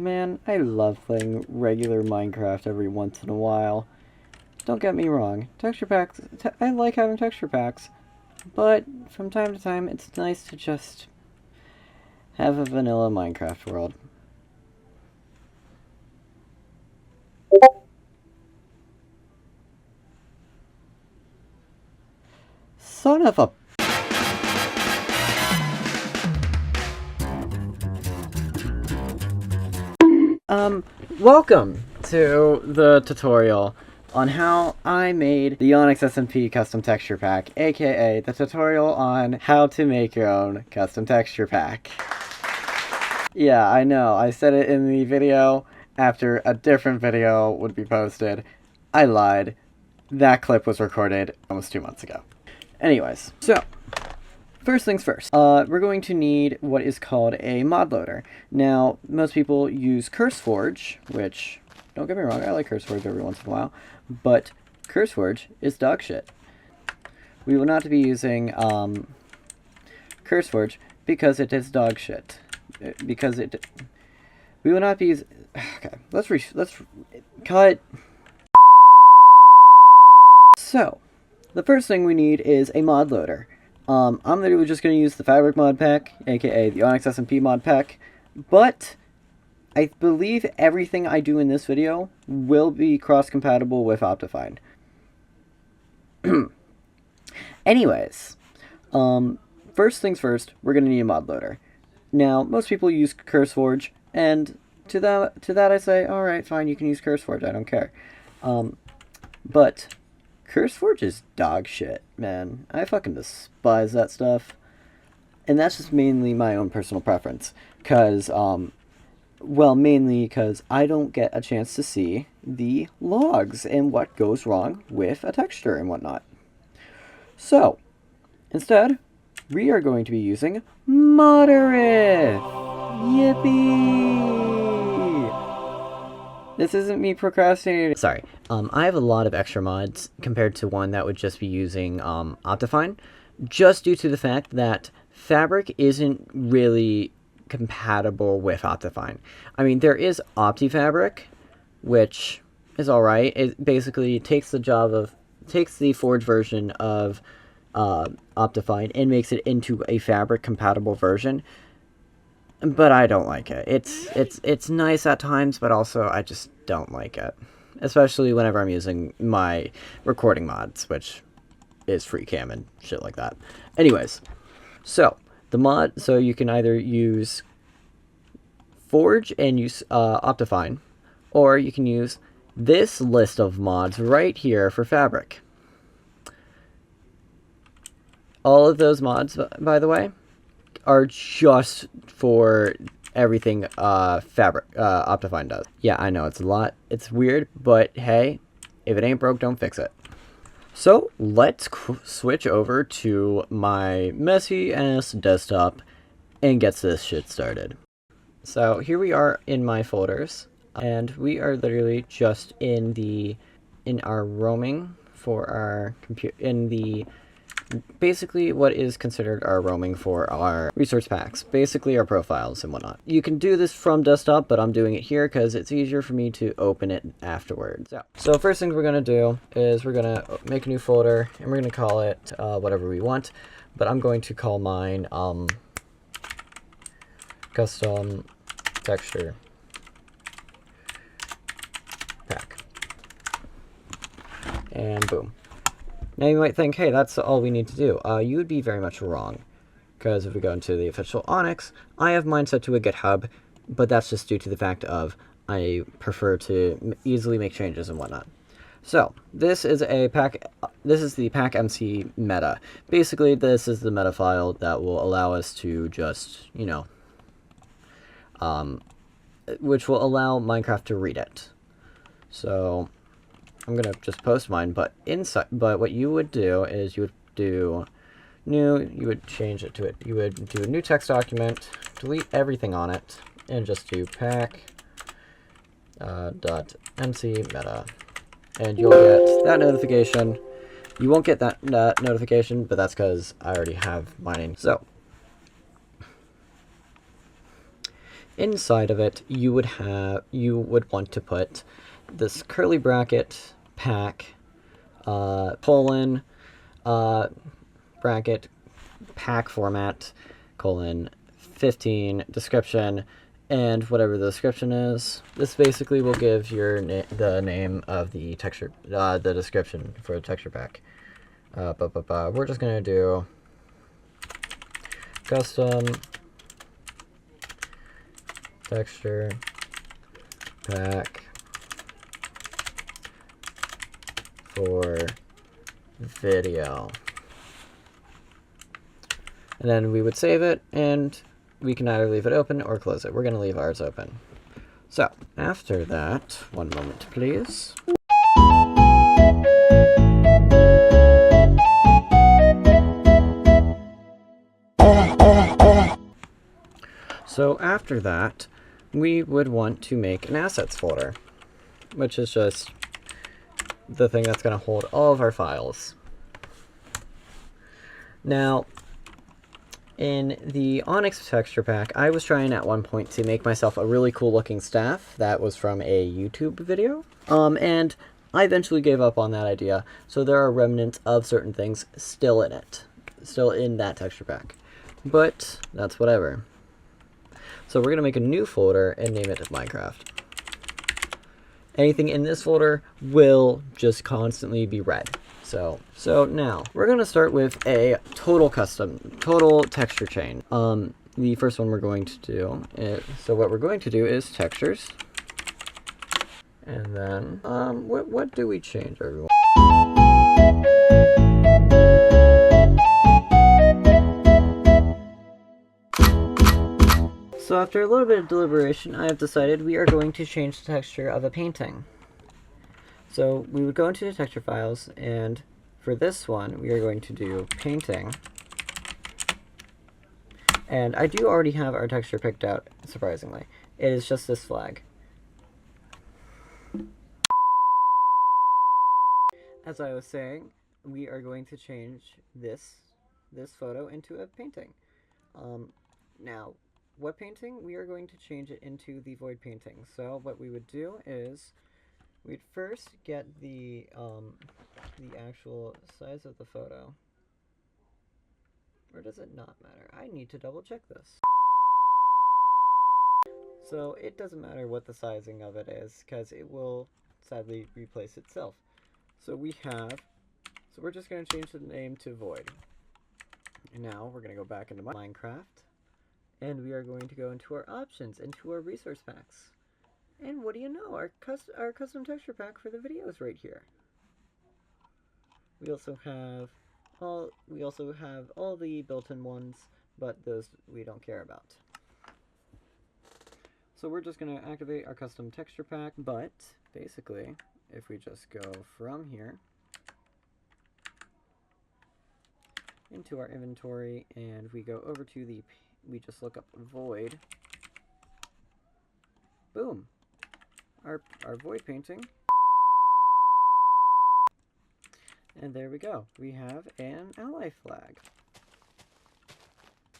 Man, I love playing regular Minecraft every once in a while. Don't get me wrong, texture packs, I like having texture packs, but from time to time it's nice to just have a vanilla Minecraft world. Son of a... Welcome to the tutorial on how I made the Onyx SMP custom texture pack, aka the tutorial on how to make your own custom texture pack. Yeah, I know, I said it in the video after a different video would be posted. I lied. That clip was recorded almost 2 months ago. Anyways, so first things first, we're going to need what is called a mod loader. Now, most people use CurseForge, which, don't get me wrong, I like CurseForge every once in a while, but CurseForge is dog shit. We will not be using CurseForge because it is dog shit. We will not be using... Okay, let's cut. So, the first thing we need is a mod loader. I'm literally just going to use the Fabric mod pack, aka the Onyx SMP mod pack, but I believe everything I do in this video will be cross-compatible with Optifine. Anyways, first things first, we're going to need a mod loader. Now, most people use CurseForge, and to that I say, alright, fine, you can use CurseForge, I don't care. But CurseForge is dog shit, man. I fucking despise that stuff. And that's just mainly my own personal preference. Because, well, mainly because I don't get a chance to see the logs and what goes wrong with a texture and whatnot. So, instead, we are going to be using Modderith! Yippee! This isn't me procrastinating. Sorry, I have a lot of extra mods compared to one that would just be using Optifine, just due to the fact that Fabric isn't really compatible with Optifine. I mean, there is OptiFabric, which is alright. It basically takes the Forge version of Optifine and makes it into a Fabric compatible version. But I don't like it. It's nice at times, but also I just don't like it. Especially whenever I'm using my recording mods, which is FreeCam and shit like that. Anyways, so you can either use Forge and use Optifine, or you can use this list of mods right here for Fabric. All of those mods, by the way, are just for everything Optifine does. Yeah, I know, it's a lot. It's weird, but hey, if it ain't broke, don't fix it. So, let's switch over to my messy-ass desktop and get this shit started. So, here we are in my folders, and we are literally just in our roaming for our computer, basically what is considered our roaming for our resource packs, basically our profiles and whatnot. You can do this from desktop, but I'm doing it here because it's easier for me to open it afterwards. So first thing we're going to do is we're going to make a new folder, and we're going to call it whatever we want, but I'm going to call mine custom texture pack, and boom. Now you might think, hey, that's all we need to do. You would be very much wrong, because if we go into the official Onyx, I have mine set to a GitHub, but that's just due to the fact of I prefer to easily make changes and whatnot. So, this is the pack MC meta. Basically, this is the meta file that will allow us to just, you know, which will allow Minecraft to read it. So, I'm gonna just post mine, but what you would do is you would do you would change it to it. You would do a new text document, delete everything on it, and just do pack .mc meta, and you'll get that notification. You won't get that notification, but that's because I already have mine. So, inside of it, you would want to put this curly bracket pack colon bracket pack format colon 15 description and whatever the description is. This basically will give your the name of the texture, the description for the texture pack. We're just gonna do custom texture pack for video. And then we would save it, and we can either leave it open or close it. We're going to leave ours open. So, after that, one moment please. So after that, we would want to make an assets folder, which is just the thing that's going to hold all of our files. Now, in the Onyx texture pack, I was trying at one point to make myself a really cool looking staff that was from a YouTube video. And I eventually gave up on that idea, so there are remnants of certain things still in it, still in that texture pack. But that's whatever. So we're going to make a new folder and name it Minecraft. Anything in this folder will just constantly be read. So now we're going to start with a total texture chain. The first one we're going to do is, so what we're going to do is textures. And then, what do we change, everyone? So after a little bit of deliberation, I have decided we are going to change the texture of a painting. So we would go into the texture files, and for this one, we are going to do painting. And I do already have our texture picked out, surprisingly. It is just this flag. As I was saying, we are going to change this photo into a painting. Now, what painting? We are going to change it into the void painting. So what we would do is we'd first get the actual size of the photo. Or does it not matter? I need to double check this. So it doesn't matter what the sizing of it is, because it will sadly replace itself. So we're just going to change the name to void. And now we're going to go back into Minecraft. And we are going to go into our options, into our resource packs. And what do you know? Our custom texture pack for the video is right here. We also have all the built-in ones, but those we don't care about. So we're just going to activate our custom texture pack, but basically, if we just go from here into our inventory and we go over to we just look up void. Boom. Our void painting. And there we go. We have an ally flag.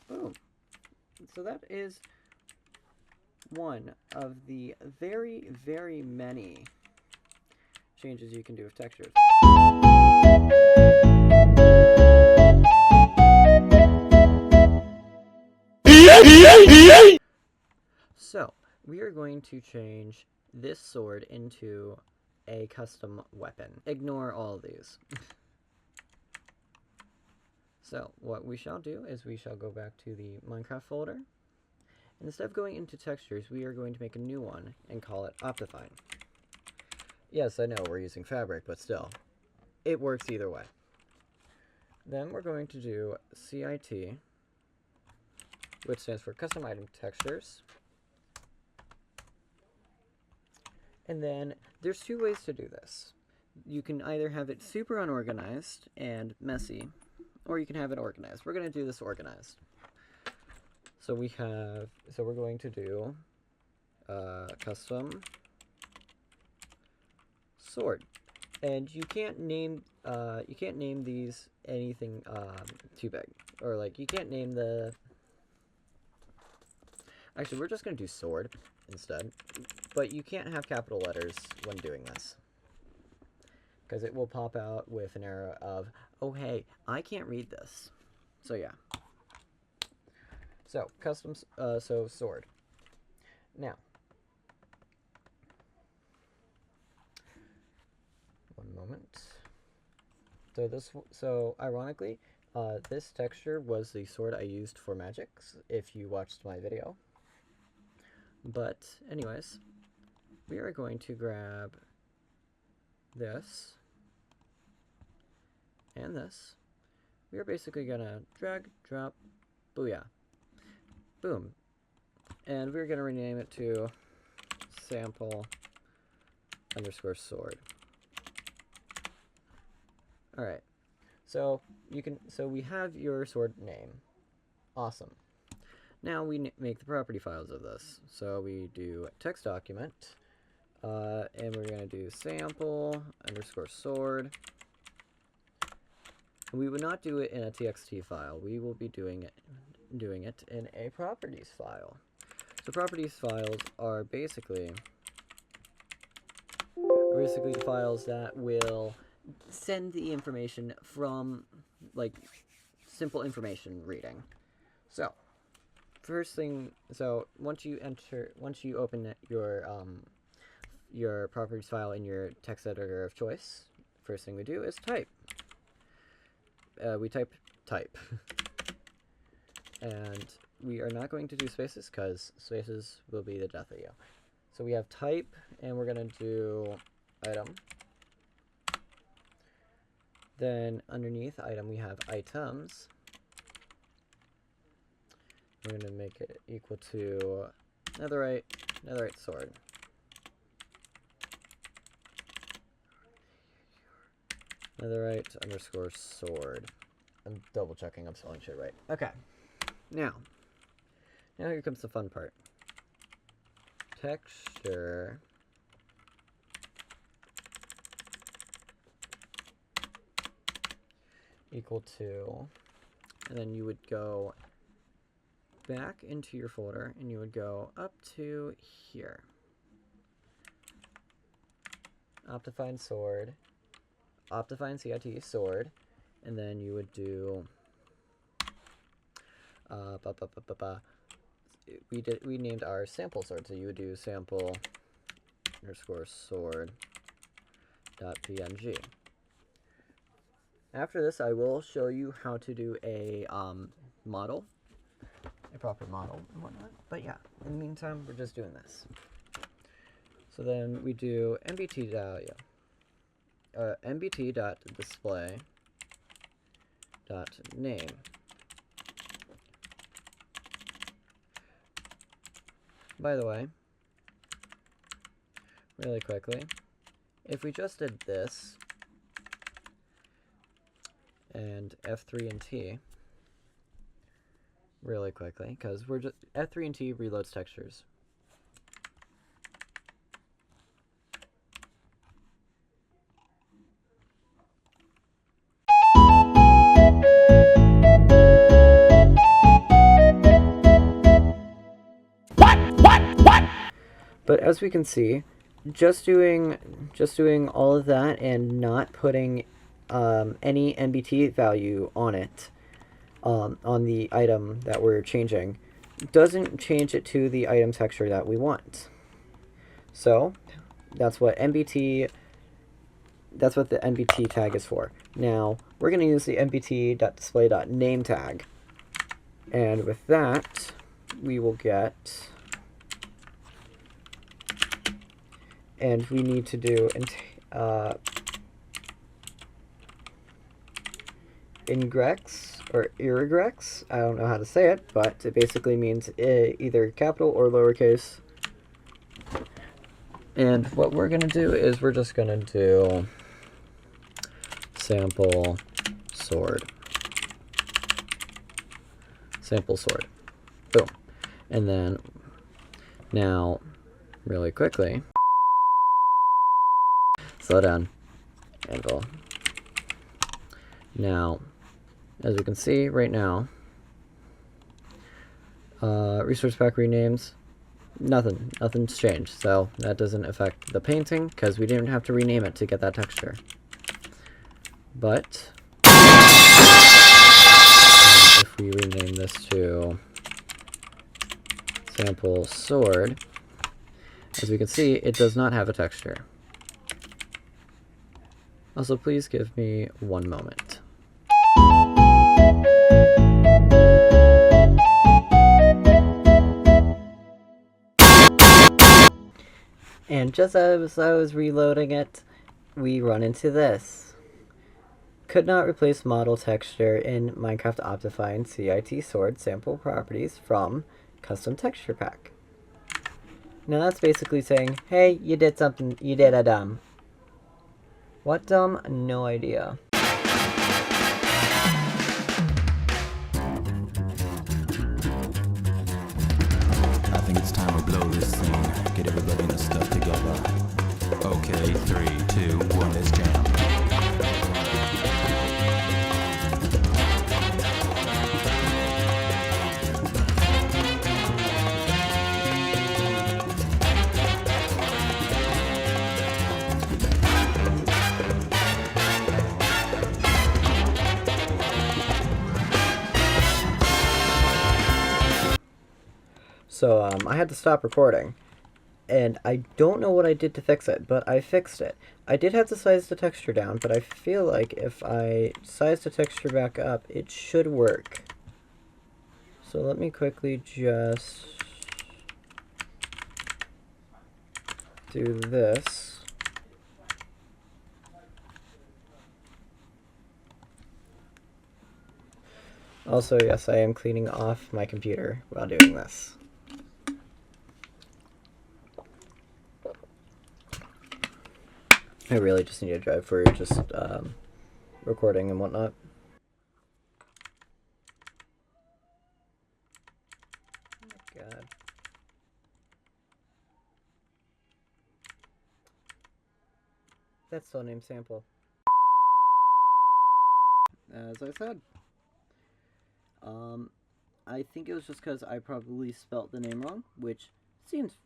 Boom. So that is one of the very, very many changes you can do with textures. So, we are going to change this sword into a custom weapon. Ignore all of these. So, what we shall do is we shall go back to the Minecraft folder. And instead of going into textures, we are going to make a new one and call it Optifine. Yes, I know we're using Fabric, but still, it works either way. Then we're going to do CIT, which stands for Custom Item Textures. And then there's two ways to do this. You can either have it super unorganized and messy, or you can have it organized. We're going to do this organized. So we're going to do custom sword. And you can't name these anything too big. Or like you can't name Actually, we're just going to do sword instead. But you can't have capital letters when doing this, because it will pop out with an error of, oh hey, I can't read this. So yeah. So so sword. Now, one moment. So ironically, this texture was the sword I used for Magix, if you watched my video. But anyways, we are going to grab this and this. We are basically gonna drag, drop, booyah, boom, and we're gonna rename it to sample underscore sword. All right, so we have your sword name. Awesome. Now we make the property files of this. So we do text document, and we're gonna do sample underscore sword. We would not do it in a TXT file. We will be doing it in a properties file. So properties files are basically the files that will send the information from, like, simple information reading. So first thing, once you open your properties file in your text editor of choice, first thing we do is type. We type and we are not going to do spaces because spaces will be the death of you. So we have type, and we're going to do item. Then underneath item we have items. We're going to make it equal to netherite sword. Netherite underscore sword. I'm double checking I'm spelling shit right. Okay. Now here comes the fun part. Texture equal to, and then you would go back into your folder and you would go up to here. Optifine sword, Optifine CIT sword, and then you would do we named our sample sword, so you would do sample underscore sword dot png. After this, I will show you how to do a model, a proper model and whatnot. But yeah, in the meantime, we're just doing this. So then we do mbt dot display dot name. By the way, really quickly, if we just did this and F3 and T really quickly, because we're just F3 and T reloads textures. But as we can see, just doing all of that and not putting any NBT value on it, on the item that we're changing, doesn't change it to the item texture that we want. So that's what the NBT tag is for. Now we're going to use the nbt.display.name tag, and with that we will get, and we need to do ingrex or irregrex. I don't know how to say it, but it basically means either capital or lowercase. And what we're going to do is we're just going to do sample sword. Sample sword. Boom. And then now, really quickly, slow down, anvil. Now, as we can see right now, Resource pack renames. Nothing's changed, so that doesn't affect the painting, because we didn't have to rename it to get that texture. But if we rename this to sample sword, as we can see, it does not have a texture. Also, please give me one moment. And just as I was reloading it, we run into this. Could not replace model texture in Minecraft Optifine CIT Sword sample properties from custom texture pack. Now that's basically saying, hey, you did something, you did a dumb. What dumb? No idea. I think it's time we blow this scene. Get everybody in the stuff together. Okay, 3, 2, 1, let's jam. So, I had to stop recording, and I don't know what I did to fix it, but I fixed it. I did have to size the texture down, but I feel like if I size the texture back up, it should work. So let me quickly just do this. Also, yes, I am cleaning off my computer while doing this. I really just need a drive for just recording and whatnot. Oh my god. That's still name sample. As I said. I think it was just because I probably spelt the name wrong, which seems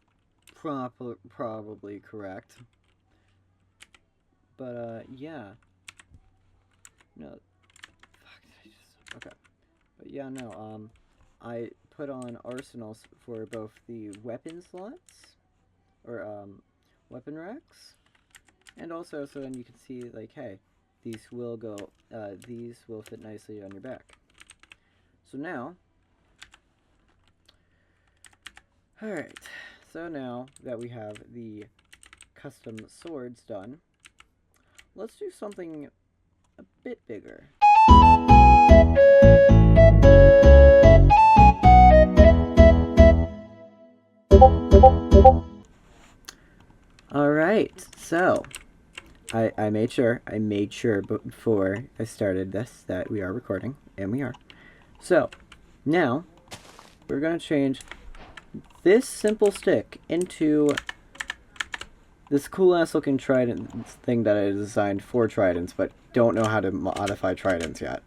probably correct. But, yeah. No. Fuck, did I just... Okay. But, yeah, no, I put on arsenals for both the weapon slots, or, weapon racks, and also so then you can see, like, hey, these will go, these will fit nicely on your back. So now... Alright, so now that we have the custom swords done, let's do something a bit bigger. Alright, so I made sure before I started this that we are recording, and we are. So now we're going to change this simple stick into this cool ass looking trident thing that I designed for tridents, but don't know how to modify tridents yet.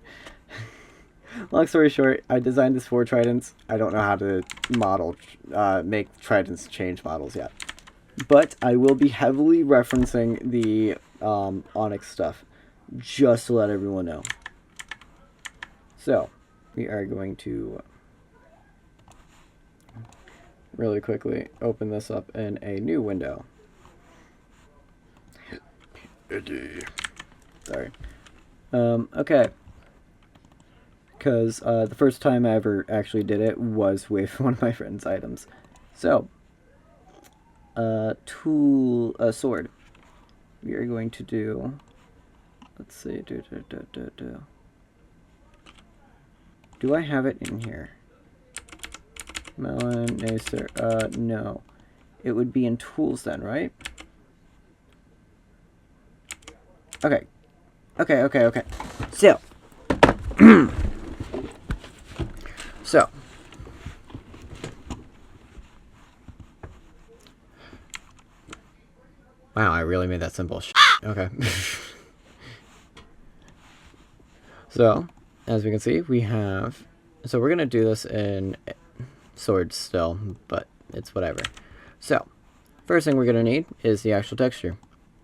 Long story short, I designed this for tridents. I don't know how to make tridents change models yet. But I will be heavily referencing the Onyx stuff, just to let everyone know. So, we are going to really quickly open this up in a new window. Sorry. Okay. Because the first time I ever actually did it was with one of my friend's items. So, sword. We are going to do, let's see, do I have it in here? Melon, Nacer, no. It would be in tools then, right? Okay. Okay. So. So. Wow, I really made that simple. Okay. So, as we can see, we have... So we're going to do this in swords still, but it's whatever. So, first thing we're going to need is the actual texture.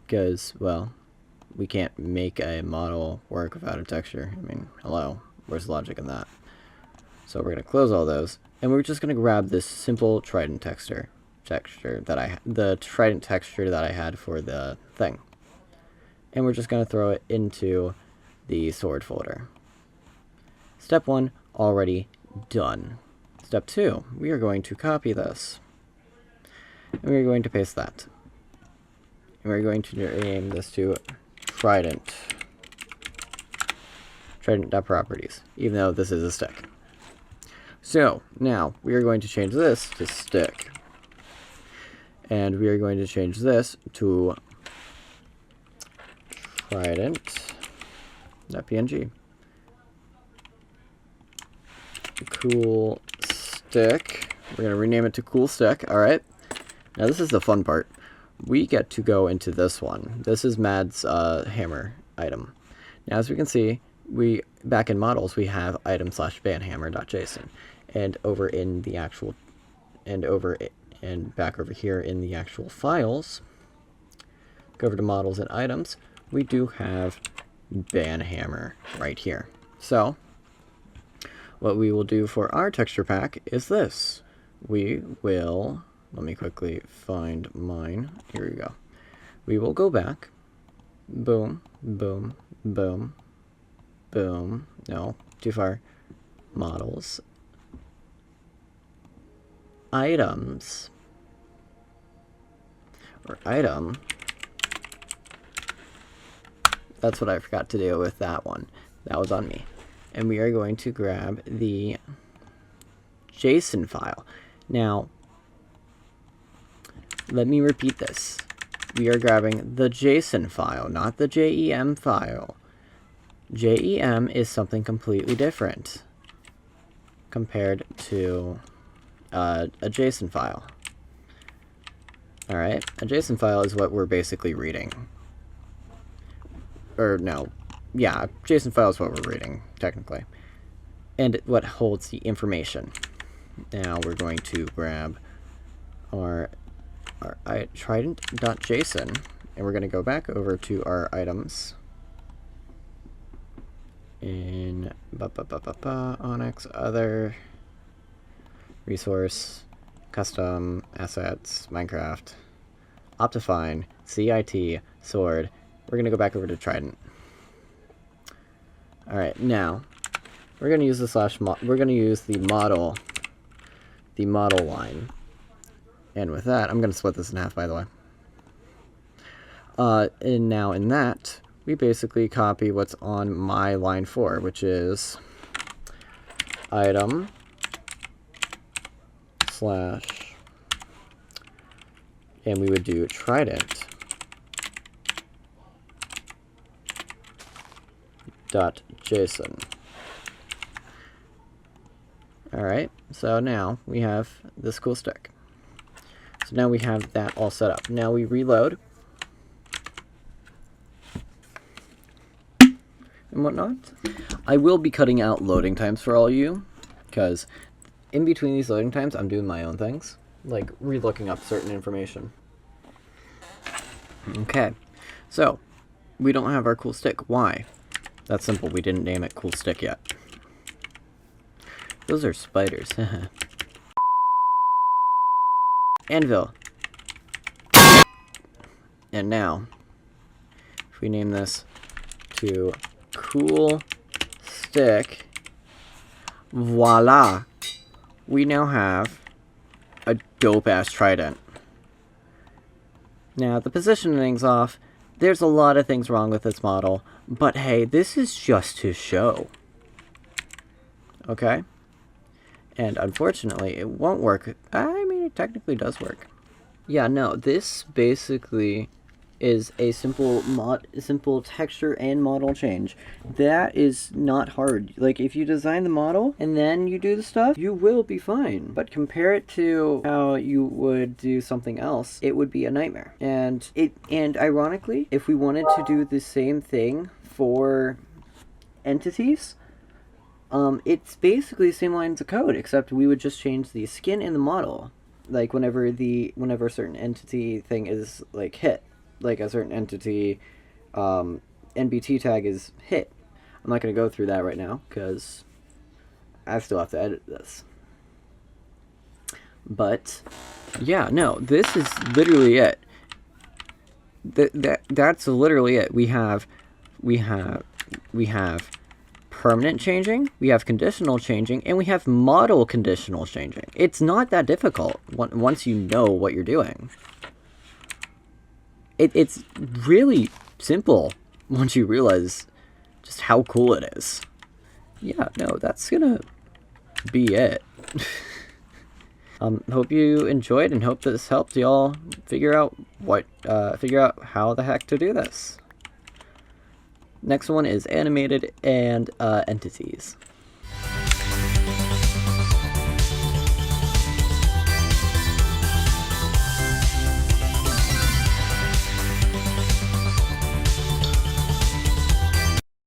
Because, well, we can't make a model work without a texture. I mean, hello, where's the logic in that? So we're going to close all those, and we're just going to grab this simple trident texture that the trident texture that I had for the thing. And we're just going to throw it into the sword folder. Step 1, already done. Step 2, we are going to copy this. And we're going to paste that. And we're going to rename this to Trident. Trident.properties, even though this is a stick. So, now, we are going to change this to stick. And we are going to change this to Trident.png. Cool stick. We're going to rename it to Cool Stick. Alright. Now, this is the fun part. We get to go into this one. This is Mad's hammer item. Now, as we can see, back in models, we have item/banhammer.json. And over in the actual, and back over here in the actual files, go over to models and items, we do have banhammer right here. So, what we will do for our texture pack is this. We will, let me quickly find mine. Here we go. We will go back. Boom, boom, boom, boom. No, too far. Models. Items. Or item. That's what I forgot to do with that one. That was on me. And we are going to grab the JSON file. Now, let me repeat this. We are grabbing the JSON file, not the JEM file. JEM is something completely different compared to a JSON file. Alright, a JSON file is what we're basically reading. Or no, yeah, JSON file is what we're reading, technically. And what holds the information. Now we're going to grab our trident.json, and we're going to go back over to our items in Onyx, other, resource, custom, assets, Minecraft, Optifine, CIT, sword. We're going to go back over to Trident. Alright, now we're going to use we're going to use the model line. And with that, I'm going to split this in half, by the way. And now in that, we basically copy what's on my line 4, which is item / and we would do trident .json. Alright, so now we have this cool stick. So now we have that all set up. Now we reload and whatnot. I will be cutting out loading times for all you, because in between these loading times, I'm doing my own things, like re-looking up certain information. Okay, so we don't have our cool stick. Why? That's simple. We didn't name it Cool Stick yet. Those are spiders. Anvil. And now, if we name this to Cool Stick, voila! We now have a dope-ass trident. Now, the positioning's off. There's a lot of things wrong with this model, but hey, this is just to show. Okay? And unfortunately, it won't work. I mean, it technically does work. Yeah, no, this basically is a simple texture and model change. That is not hard. Like, if you design the model and then you do the stuff, you will be fine. But compare it to how you would do something else, it would be a nightmare. And ironically, if we wanted to do the same thing for entities, It's basically the same lines of code, except we would just change the skin in the model. Like whenever a certain entity thing is like hit, like a certain entity NBT tag is hit. I'm not going to go through that right now because I still have to edit this. But yeah, no, this is literally it. That's literally it. We have permanent changing, we have conditional changing, and we have model conditional changing. It's not that difficult once you know what you're doing. It's really simple once you realize just how cool it is. Yeah, no, that's gonna be it. Hope you enjoyed and hope this helped y'all figure out how the heck to do this. Next one is animated and entities.